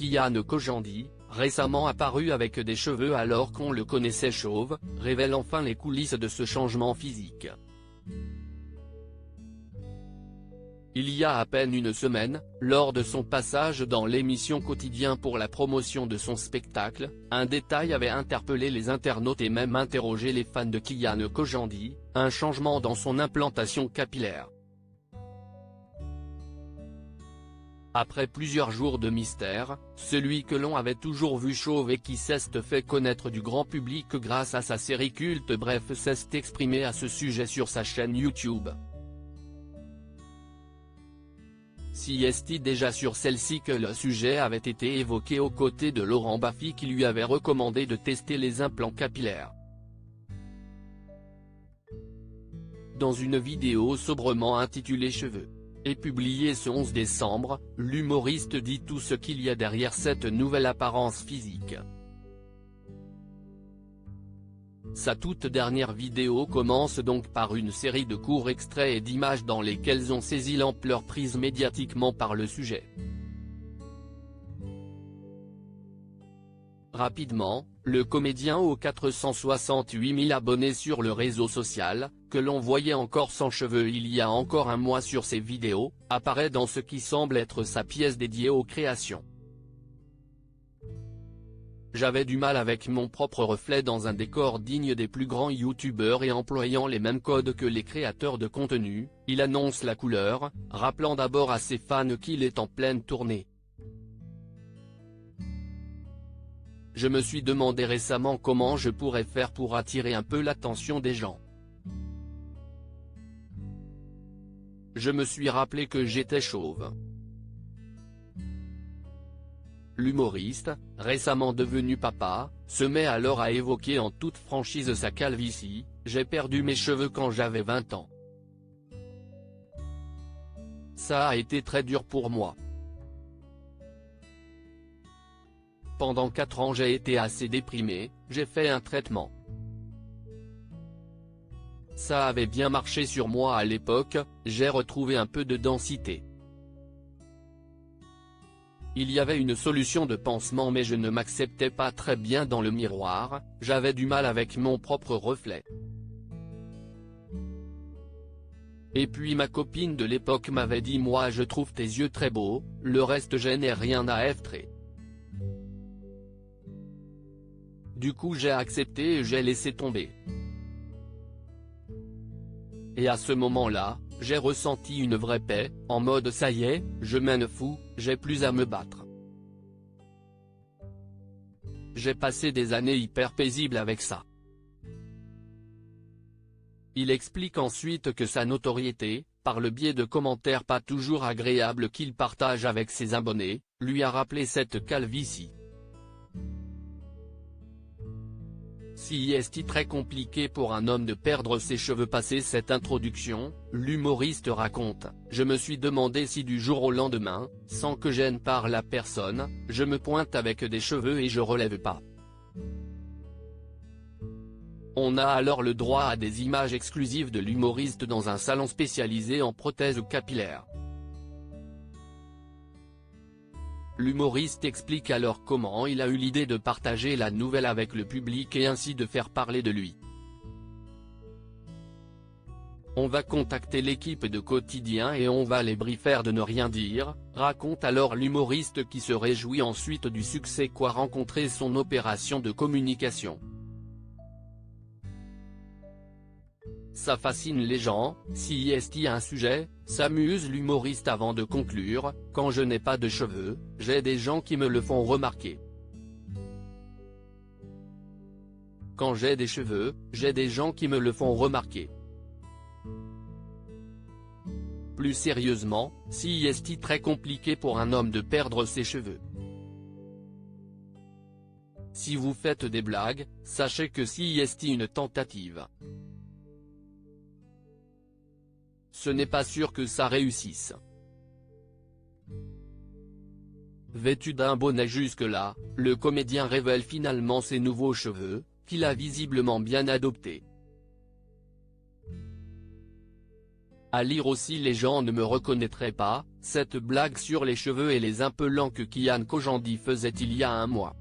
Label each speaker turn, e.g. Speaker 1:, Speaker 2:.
Speaker 1: Kian Kojandi, récemment apparu avec des cheveux alors qu'on le connaissait chauve, révèle enfin les coulisses de ce changement physique. Il y a à peine une semaine, lors de son passage dans l'émission Quotidien pour la promotion de son spectacle, un détail avait interpellé les internautes et même interrogé les fans de Kian Kojandi, un changement dans son implantation capillaire. Après plusieurs jours de mystère, celui que l'on avait toujours vu chauve et qui s'est fait connaître du grand public grâce à sa série culte Bref s'est exprimé à ce sujet sur sa chaîne YouTube. S'est déjà sur celle-ci que le sujet avait été évoqué aux côtés de Laurent Baffy qui lui avait recommandé de tester les implants capillaires. Dans une vidéo sobrement intitulée Cheveux, et publiée ce 11 décembre, l'humoriste dit tout ce qu'il y a derrière cette nouvelle apparence physique. Sa toute dernière vidéo commence donc par une série de courts extraits et d'images dans lesquels on saisit l'ampleur prise médiatiquement par le sujet. Rapidement, le comédien aux 468 000 abonnés sur le réseau social, que l'on voyait encore sans cheveux il y a encore un mois sur ses vidéos, apparaît dans ce qui semble être sa pièce dédiée aux créations. J'avais du mal avec mon propre reflet dans un décor digne des plus grands youtubeurs et employant les mêmes codes que les créateurs de contenu, il annonce la couleur, rappelant d'abord à ses fans qu'il est en pleine tournée. Je me suis demandé récemment comment je pourrais faire pour attirer un peu l'attention des gens. Je me suis rappelé que j'étais chauve. L'humoriste, récemment devenu papa, se met alors à évoquer en toute franchise sa calvitie. J'ai perdu mes cheveux quand j'avais 20 ans. Ça a été très dur pour moi. Pendant 4 ans j'ai été assez déprimé, j'ai fait un traitement. Ça avait bien marché sur moi à l'époque, j'ai retrouvé un peu de densité. Il y avait une solution de pansement mais je ne m'acceptais pas très bien dans le miroir, j'avais du mal avec mon propre reflet. Et puis ma copine de l'époque m'avait dit moi je trouve tes yeux très beaux, le reste je n'ai rien à effrer. Du coup j'ai accepté et j'ai laissé tomber. Et à ce moment-là, j'ai ressenti une vraie paix, en mode ça y est, je m'en fous, j'ai plus à me battre. J'ai passé des années hyper paisibles avec ça. Il explique ensuite que sa notoriété, par le biais de commentaires pas toujours agréables qu'il partage avec ses abonnés, lui a rappelé cette calvitie. Si est très compliqué pour un homme de perdre ses cheveux passé cette introduction, l'humoriste raconte, je me suis demandé si du jour au lendemain, sans que gêne par la personne, je me pointe avec des cheveux et je relève pas. On a alors le droit à des images exclusives de l'humoriste dans un salon spécialisé en prothèses capillaires. L'humoriste explique alors comment il a eu l'idée de partager la nouvelle avec le public et ainsi de faire parler de lui. On va contacter l'équipe de Quotidien et on va les briefer de ne rien dire, raconte alors l'humoriste qui se réjouit ensuite du succès qu'a rencontré son opération de communication. Ça fascine les gens, si est un sujet, s'amuse l'humoriste avant de conclure, quand je n'ai pas de cheveux, j'ai des gens qui me le font remarquer. Quand j'ai des cheveux, j'ai des gens qui me le font remarquer. Plus sérieusement, si est très compliqué pour un homme de perdre ses cheveux. Si vous faites des blagues, sachez que si est une tentative. Ce n'est pas sûr que ça réussisse. Vêtu d'un bonnet jusque-là, le comédien révèle finalement ses nouveaux cheveux, qu'il a visiblement bien adoptés. À lire aussi les gens ne me reconnaîtraient pas, cette blague sur les cheveux et les impelants que Kian Kojandi faisait il y a un mois.